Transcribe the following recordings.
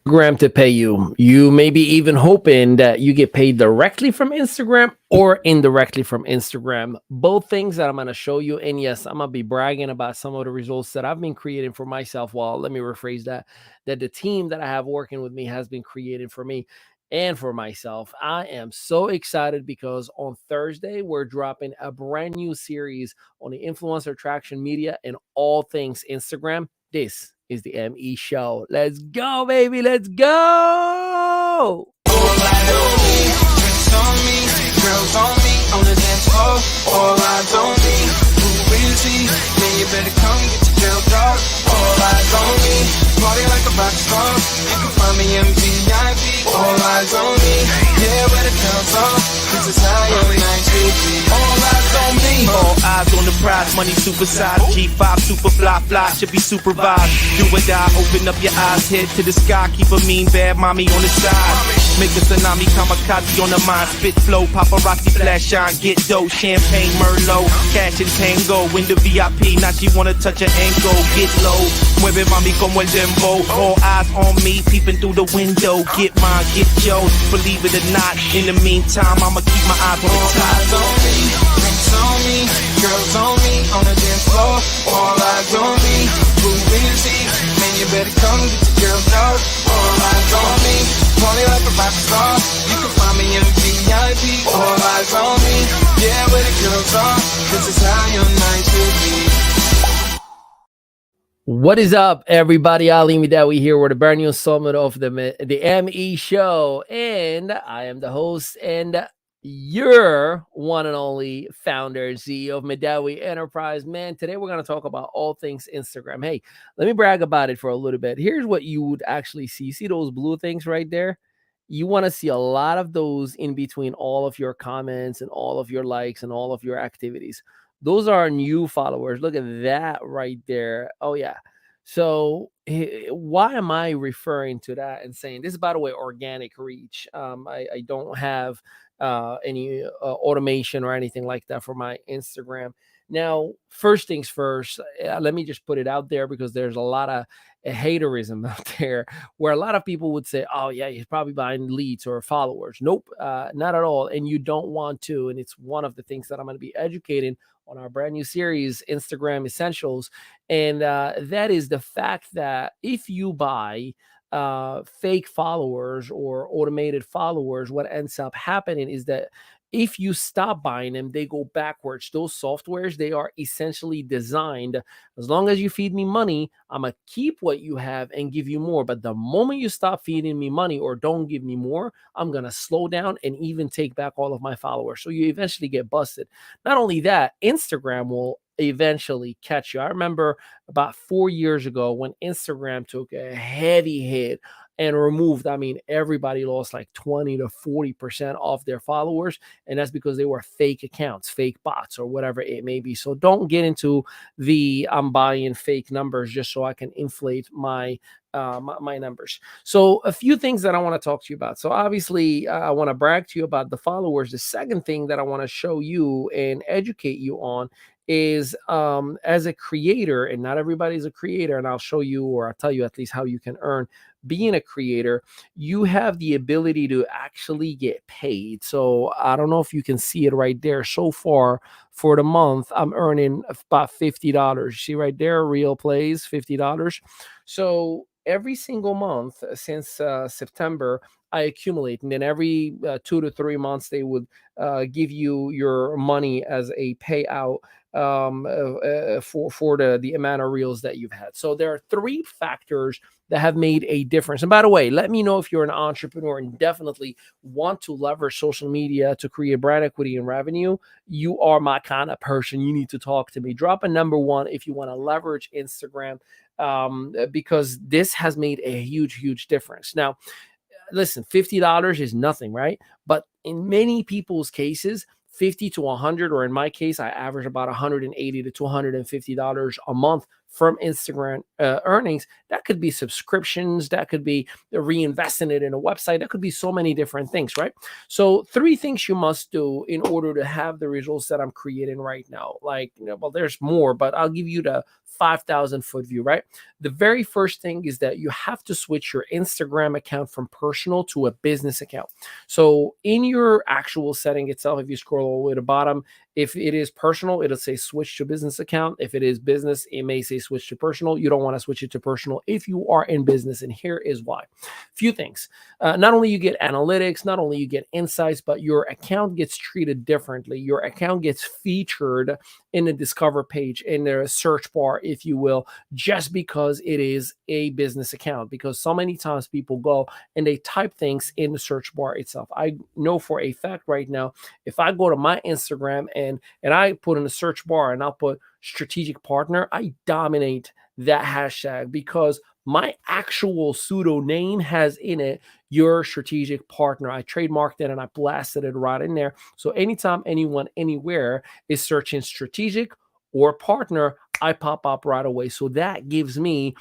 Instagram to pay you. You may be even hoping that you get paid directly from Instagram or indirectly from Instagram. Both things that I'm going to show you. And yes, I'm going to be bragging about some of the results that I've been creating for myself. Well, let me rephrase that the team that I have working with me has been creating for me and for myself. I am so excited because on Thursday, we're dropping a brand new series on the influencer attraction media and all things Instagram. This is the ME show. Let's go, baby. Let's go. Drinks on me, girls on me, on the dance floor. All eyes on me. Who is he? Man, you better come get your girl dog. All eyes on me. Party like a rock star. You can find me in VIP. All eyes on me. Yeah, where the girls are. This is how your night should be. All eyes on me. All eyes on the prize, money supersized. G5 super fly, should be supervised. Do or die, open up your eyes, head to the sky. Keep a mean bad mommy on the side. Make a tsunami, kamikaze on the mind. Spit flow, paparazzi flash shine. Get dough, champagne, Merlot. Cash and tango, in the VIP. Now she wanna touch her ankle. Get low, mueve mami como el dembow. All eyes on me, peeping through the window. Get mine, get yours, believe it or not. In the meantime, I'ma keep my eyes on the All top. eyes on me, drinks on me, girls on me, on the dance floor. All eyes on me, who is he? Man, you better come get your girl dog. All eyes on me, party like a rock star. You can find me in VIP. All eyes on me, yeah, where the girls are. This is how your night should be. What is up, everybody? Ali Midawi here with a brand new installment of the ME show. And I am the host and your one and only founder and CEO of Midawi Enterprise. Man, today we're going to talk about all things Instagram. Hey, let me brag about it for a little bit. Here's what you would actually see. See those blue things right there? You want to see a lot of those in between all of your comments and all of your likes and all of your activities. Those are new followers. Look at that right there. Oh, yeah. So, why am I referring to that and saying this is, by the way, organic reach? I don't have any automation or anything like that for my Instagram. Now, first things first, let me just put it out there because there's a lot of haterism out there where a lot of people would say, oh, yeah, he's probably buying leads or followers. Nope, not at all. And you don't want to. And it's one of the things that I'm going to be educating on our brand new series, Instagram Essentials. And that is the fact that if you buy fake followers or automated followers, what ends up happening is that if you stop buying them, they go backwards. Those softwares, they are essentially designed, as long as you feed me money, I'm going to keep what you have and give you more. But the moment you stop feeding me money or don't give me more, I'm going to slow down and even take back all of my followers. So you eventually get busted. Not only that, Instagram will eventually catch you. I remember about 4 years ago when Instagram took a heavy hit and removed, I mean, everybody lost like 20 to 40% off their followers. And that's because they were fake accounts, fake bots, or whatever it may be. So don't get into the I'm buying fake numbers just so I can inflate my numbers. So a few things that I want to talk to you about. So obviously, I want to brag to you about the followers. The second thing that I want to show you and educate you on is as a creator, and not everybody's a creator, and I'll show you, or I'll tell you at least how you can earn being a creator. You have the ability to actually get paid. So I don't know if you can see it right there. So far for the month, I'm earning about $50. See right there, real plays, $50. So every single month since September, I accumulate, and then every 2 to 3 months they would give you your money as a payout for the amount of reels that you've had. So there are three factors that have made a difference. And by the way, let me know if you're an entrepreneur and definitely want to leverage social media to create brand equity and revenue. You are my kind of person. You need to talk to me. Drop a number one if you want to leverage Instagram, because this has made a huge difference. Now, listen, $50 is nothing, right? But in many people's cases, 50 to 100, or in my case, I average about $180 to $250 a month from Instagram earnings. That could be subscriptions, that could be reinvesting it in a website, that could be so many different things, right? So three things you must do in order to have the results that I'm creating right now. Like, well, there's more, but I'll give you the 5,000 foot view, right? The very first thing is that you have to switch your Instagram account from personal to a business account. So in your actual setting itself, if you scroll all the way to the bottom, if it is personal, it'll say switch to business account. If it is business, it may say switch to personal. You don't want to switch it to personal if you are in business. And here is why. Few things. Not only you get analytics, not only you get insights, but your account gets treated differently. Your account gets featured in the discover page, in the search bar, if you will, just because it is a business account. Because so many times people go and they type things in the search bar itself. I know for a fact right now, if I go to my Instagram and I put in a search bar and I'll put strategic partner, I dominate that hashtag because my actual pseudo name has in it your strategic partner. I trademarked it and I blasted it right in there. So anytime anyone anywhere is searching strategic or partner, I pop up right away. So that gives me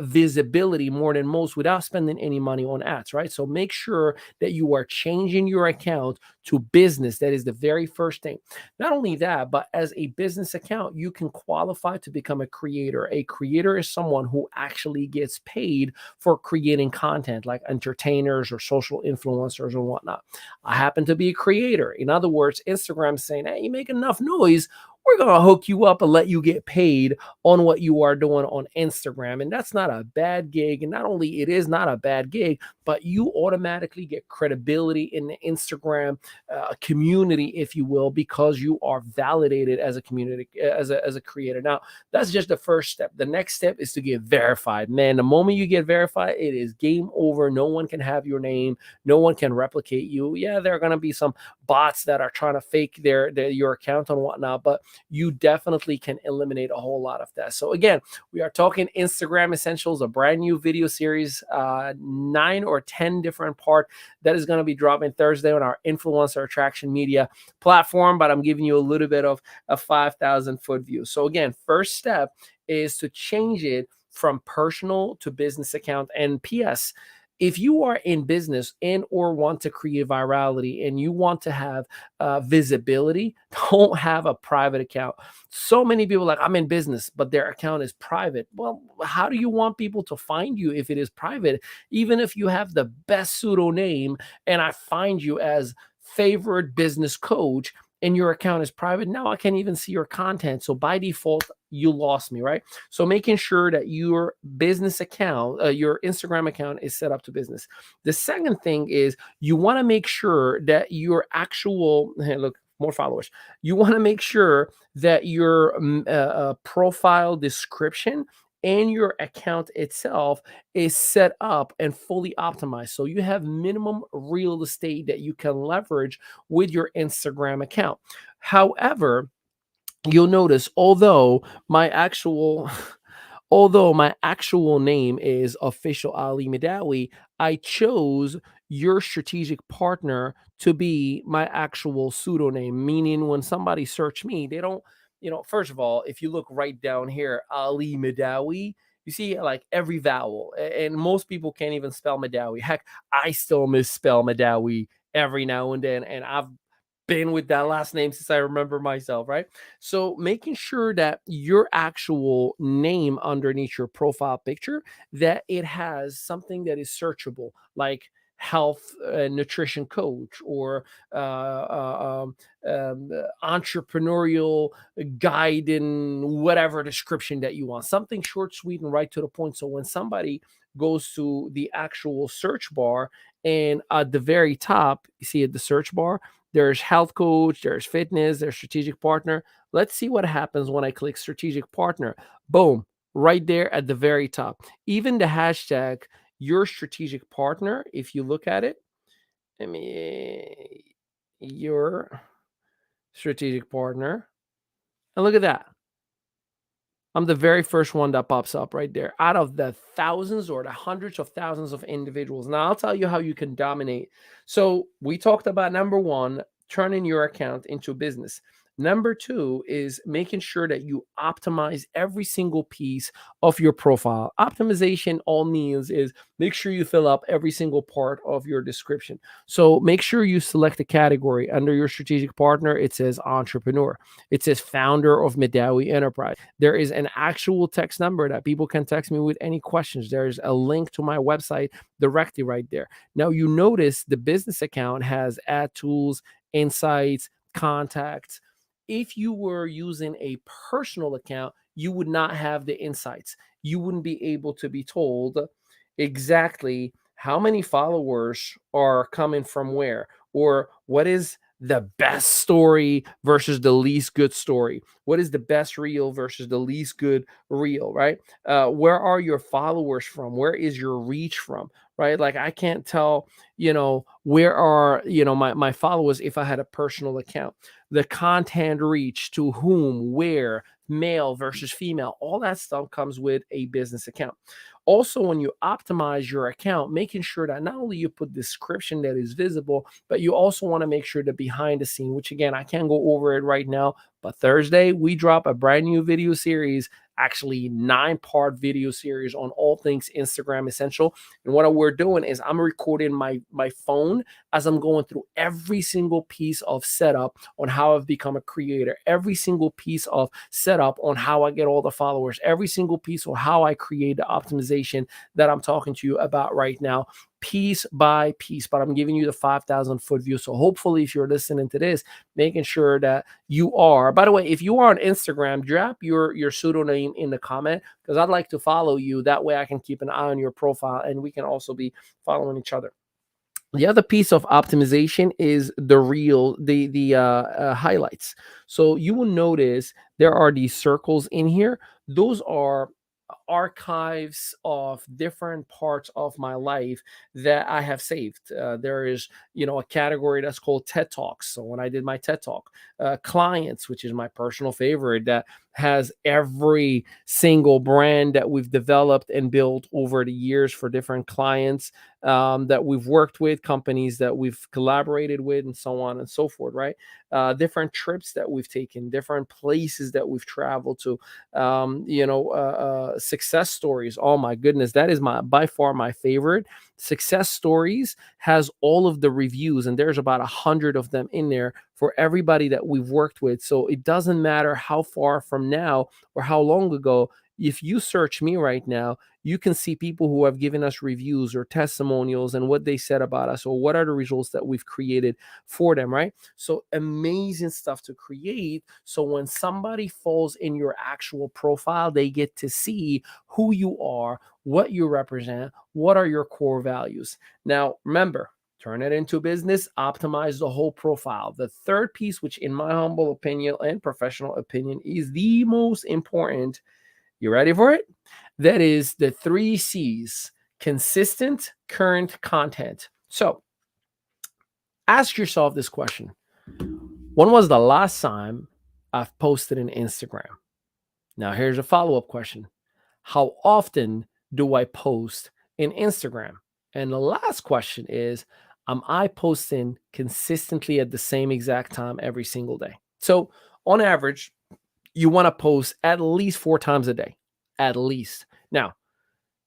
visibility more than most without spending any money on ads, right? So make sure that you are changing your account to business. That is the very first thing. Not only that, but as a business account, you can qualify to become a creator. A creator is someone who actually gets paid for creating content, like entertainers or social influencers or whatnot. I happen to be a creator. In other words, Instagram saying, hey, you make enough noise, we're going to hook you up and let you get paid on what you are doing on Instagram. And that's not a bad gig. And not only it is not a bad gig, but you automatically get credibility in the Instagram community, if you will, because you are validated as a community, as a creator. Now, that's just the first step. The next step is to get verified. Man, the moment you get verified, it is game over. No one can have your name. No one can replicate you. Yeah, there are going to be some bots that are trying to fake your account and whatnot, but you definitely can eliminate a whole lot of that. So again, we are talking Instagram Essentials, a brand new video series, 9 or 10 different part that is going to be dropping Thursday on our Influencer Attraction Media platform, but I'm giving you a little bit of a 5,000 foot view. So again, first step is to change it from personal to business account. And PS, if you are in business and or want to create virality and you want to have visibility, don't have a private account. So many people like, I'm in business, but their account is private. Well, how do you want people to find you if it is private? Even if you have the best pseudo name and I find you as favorite business coach and your account is private, now I can't even see your content. So by default, you lost me, right? So making sure that your business account, your Instagram account is set up to business. The second thing is you want to make sure that your actual, hey, look, more followers. You want to make sure that your profile description and your account itself is set up and fully optimized. So you have minimum real estate that you can leverage with your Instagram account. However, you'll notice, although my actual name is official Ali Midawi, I chose your strategic partner to be my actual pseudonym, meaning when somebody search me, they don't, first of all, if you look right down here, Ali Midawi, you see like every vowel, and most people can't even spell Midawi. Heck, I still misspell Midawi every now and then, and I've been with that last name since I remember myself, right? So making sure that your actual name underneath your profile picture, that it has something that is searchable, like health nutrition coach or entrepreneurial guide in whatever description that you want, something short, sweet, and right to the point. So when somebody goes to the actual search bar and at the very top, you see at the search bar, there's health coach, there's fitness, there's strategic partner. Let's see what happens when I click strategic partner. Boom, right there at the very top. Even the hashtag, your strategic partner, if you look at it, your strategic partner. And look at that. I'm the very first one that pops up right there out of the thousands or the hundreds of thousands of individuals. Now, I'll tell you how you can dominate. So we talked about number one, turning your account into business. Number two is making sure that you optimize every single piece of your profile. Optimization all means is make sure you fill up every single part of your description. So make sure you select a category under your strategic partner. It says entrepreneur. It says founder of Medawi Enterprise. There is an actual text number that people can text me with any questions. There's a link to my website directly right there. Now you notice the business account has ad tools, insights, contacts. If you were using a personal account, you would not have the insights. You wouldn't be able to be told exactly how many followers are coming from where, or what is the best story versus the least good story. What is the best reel versus the least good reel, right? Where are your followers from? Where is your reach from, right? Like I can't tell, where are, my followers if I had a personal account. The content reach to whom, where, male versus female, all that stuff comes with a business account. Also, when you optimize your account, making sure that not only you put description that is visible, but you also want to make sure that behind the scene, which again, I can't go over it right now, but Thursday we drop a brand new video series, actually 9-part video series on all things Instagram Essential. And what we're doing is I'm recording my phone as I'm going through every single piece of setup on how I've become a creator, every single piece of setup on how I get all the followers, every single piece of how I create the optimization that I'm talking to you about right now, piece by piece. But I'm giving you the 5,000 foot view. So hopefully if you're listening to this, making sure that you are, by the way, if you are on Instagram, drop your pseudonym in the comment, because I'd like to follow you. That way I can keep an eye on your profile and we can also be following each other. The other piece of optimization is the highlights. So you will notice there are these circles in here. Those are archives of different parts of my life that I have saved. There is, a category that's called TED Talks. So when I did my TED Talk, clients, which is my personal favorite, that has every single brand that we've developed and built over the years for different clients that we've worked with, companies that we've collaborated with, and so on and so forth, right? Different trips that we've taken, different places that we've traveled to, success stories. Oh my goodness, that is by far my favorite. Success stories has all of the reviews, and there's about 100 of them in there for everybody that we've worked with. So it doesn't matter how far from now or how long ago. If you search me right now, you can see people who have given us reviews or testimonials and what they said about us, or what are the results that we've created for them, right? So amazing stuff to create. So when somebody falls in your actual profile, they get to see who you are, what you represent, what are your core values. Now, remember, turn it into business, optimize the whole profile. The third piece, which in my humble opinion and professional opinion is the most important, you ready for it? That is the 3 C's: consistent, current content. So ask yourself this question. When was the last time I've posted in Instagram? Now here's a follow-up question. How often do I post in Instagram? And the last question is, am I posting consistently at the same exact time every single day? So on average, you want to post at least 4 times a day, at least. Now,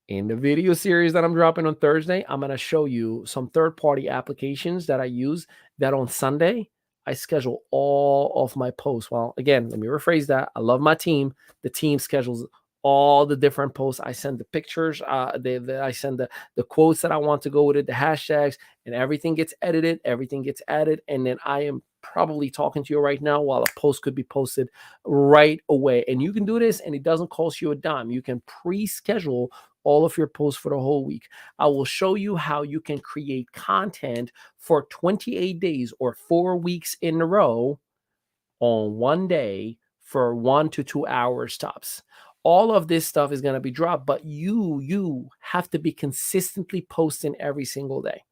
in the video series that I'm dropping on Thursday, I'm going to show you some third-party applications that I use that on Sunday, I schedule all of my posts. Well, again, let me rephrase that. I love my team. The team schedules all the different posts. I send the pictures. I send the quotes that I want to go with it, the hashtags, and everything gets edited. Everything gets added. And then I am probably talking to you right now while a post could be posted right away. And you can do this and it doesn't cost you a dime. You can pre-schedule all of your posts for the whole week. I will show you how you can create content for 28 days or 4 weeks in a row on one day for 1 to 2 hours tops. All of this stuff is going to be dropped, but you have to be consistently posting every single day.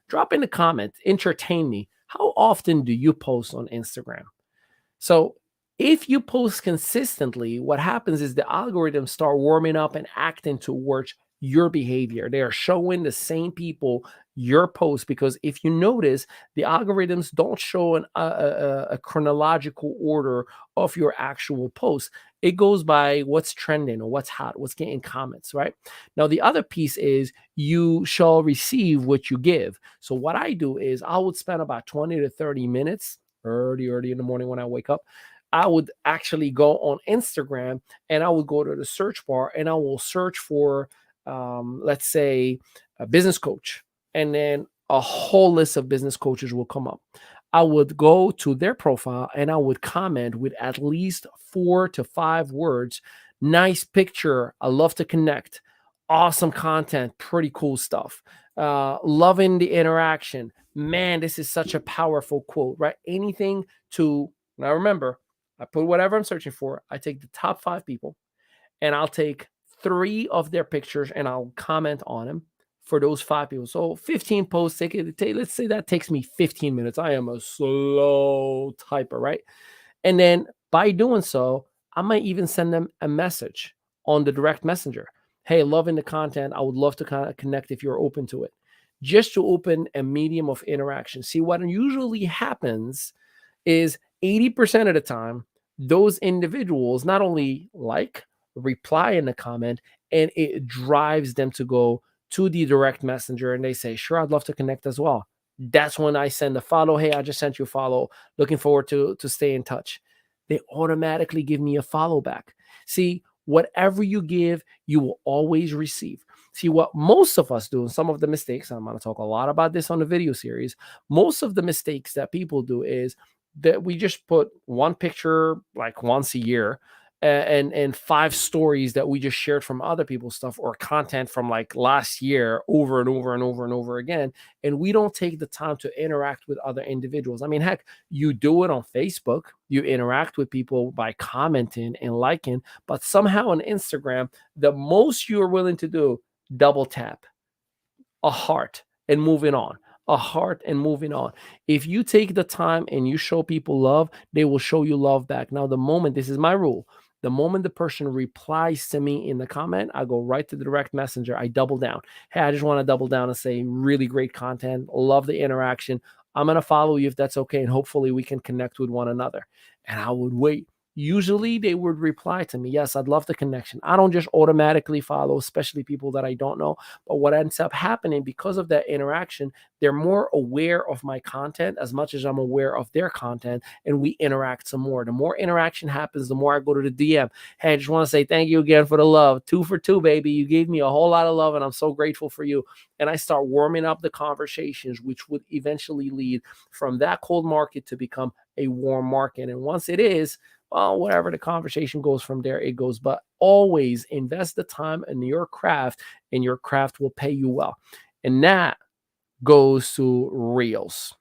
Drop in the comment, entertain me. How often do you post on Instagram? So if you post consistently, what happens is the algorithms start warming up and acting towards your behavior. They are showing the same people your post, because if you notice, the algorithms don't show a chronological order of your actual post. It goes by what's trending or what's hot, what's getting comments, right? Now, the other piece is you shall receive what you give. So what I do is I would spend about 20 to 30 minutes early in the morning when I wake up. I would actually go on Instagram and I would go to the search bar and I will search for, let's say, a business coach. And then a whole list of business coaches will come up. I would go to their profile and I would comment with at least 4 to 5 words. Nice picture. I love to connect. Awesome content. Pretty cool stuff. Loving the interaction. Man, this is such a powerful quote, right? Anything to, now remember, I put whatever I'm searching for. I take the top 5 people and I'll take 3 of their pictures and I'll comment on them for those 5 people. So 15 posts, let's say that takes me 15 minutes. I am a slow typer, right? And then by doing so, I might even send them a message on the direct messenger. Hey, loving the content. I would love to kind of connect if you're open to it. Just to open a medium of interaction. See, what usually happens is 80% of the time, those individuals not only reply in the comment, and it drives them to go to the direct messenger and they say, sure, I'd love to connect as well. That's when I send a follow. Hey, I just sent you a follow. Looking forward to stay in touch. They automatically give me a follow back. See, whatever you give, you will always receive. See, what most of us do, and some of the mistakes, I'm going to talk a lot about this on the video series. Most of the mistakes that people do is that we just put one picture like once a year, and 5 stories that we just shared from other people's stuff or content from like last year over and over and over and over again. And we don't take the time to interact with other individuals. I mean, heck, you do it on Facebook, you interact with people by commenting and liking, but somehow on Instagram, the most you are willing to do, double tap, a heart, and moving on. A heart and moving on. If you take the time and you show people love, they will show you love back. Now, the moment, this is my rule, the moment the person replies to me in the comment, I go right to the direct messenger. I double down. Hey, I just want to double down and say really great content. Love the interaction. I'm going to follow you if that's okay. And hopefully we can connect with one another. And I would wait. Usually they would reply to me, yes, I'd love the connection. I don't just automatically follow, especially people that I don't know. But what ends up happening because of that interaction, they're more aware of my content as much as I'm aware of their content, and we interact some more. The more interaction happens, the more I go to the DM. Hey, I just want to say thank you again for the love. 2 for 2, baby. You gave me a whole lot of love, and I'm so grateful for you. And I start warming up the conversations, which would eventually lead from that cold market to become a warm market. And once it is, well, whatever the conversation goes from there, it goes. But always invest the time in your craft, and your craft will pay you well. And that goes to Reels.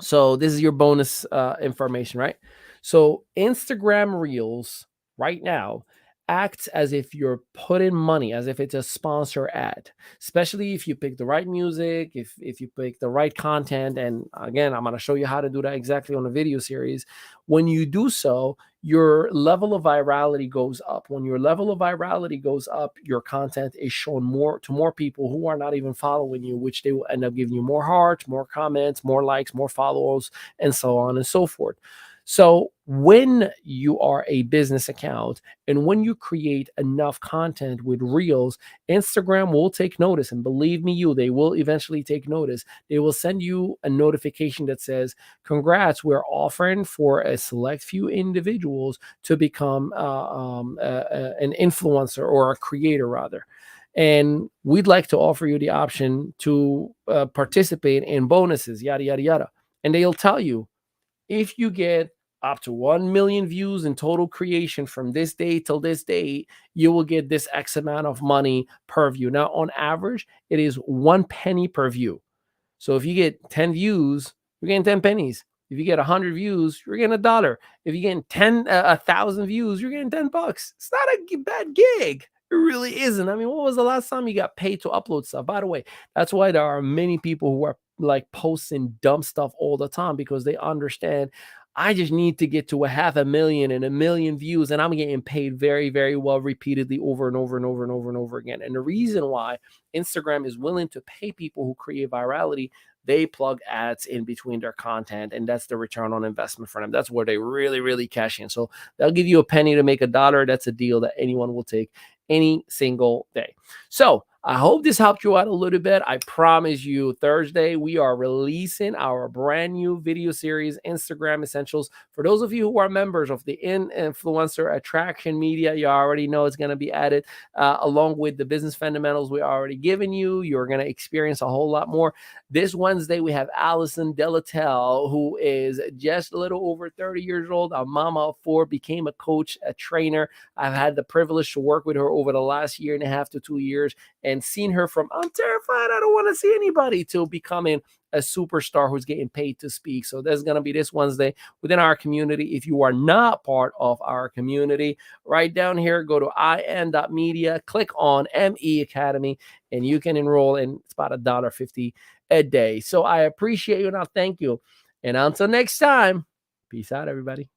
So this is your bonus information, right? So Instagram Reels right now acts as if you're putting money, as if it's a sponsor ad, especially if you pick the right music, if you pick the right content. And again, I'm going to show you how to do that exactly on the video series. When you do so, your level of virality goes up. When your level of virality goes up, your content is shown more to more people who are not even following you, which they will end up giving you more hearts, more comments, more likes, more followers, and so on and so forth. So when you are a business account and when you create enough content with Reels, Instagram will take notice. And believe me, they will eventually take notice. They will send you a notification that says, congrats, we're offering for a select few individuals to become an influencer, or a creator rather. And we'd like to offer you the option to participate in bonuses, yada, yada, yada. And they'll tell you, if you get up to 1 million views in total creation from this day till this date, you will get this X amount of money per view. Now, on average, it is 1 penny per view. So if you get 10 views, you're getting 10 pennies. If you get 100 views, you're getting $1. If you're getting 1,000 views, you're getting $10. It's not a bad gig. It really isn't. I mean, when was the last time you got paid to upload stuff? By the way, that's why there are many people who are like posting dumb stuff all the time, because they understand I just need to get to a 500,000 and 1,000,000 views, and I'm getting paid very, very well repeatedly over and over and over and over and over again. And the reason why Instagram is willing to pay people who create virality, they plug ads in between their content, and that's the return on investment for them. That's where they really, really cash in. So they'll give you a penny to make a dollar. That's a deal that anyone will take any single day. So I hope this helped you out a little bit. I promise you, Thursday, we are releasing our brand new video series, Instagram Essentials. For those of you who are members of the Influencer Attraction Media, you already know it's going to be added along with the business fundamentals we already given you. You're going to experience a whole lot more. This Wednesday, we have Allison Delatel, who is just a little over 30 years old, a mama of four, became a coach, a trainer. I've had the privilege to work with her over the last 1.5 to 2 years, and seen her from I'm terrified, I don't want to see anybody, to becoming a superstar who's getting paid to speak. So that's going to be this Wednesday within our community. If you are not part of our community, right down here, go to in.media, click on ME Academy, and you can enroll, and it's about $1.50 a day. So I appreciate you, and I thank you. And until next time, peace out, everybody.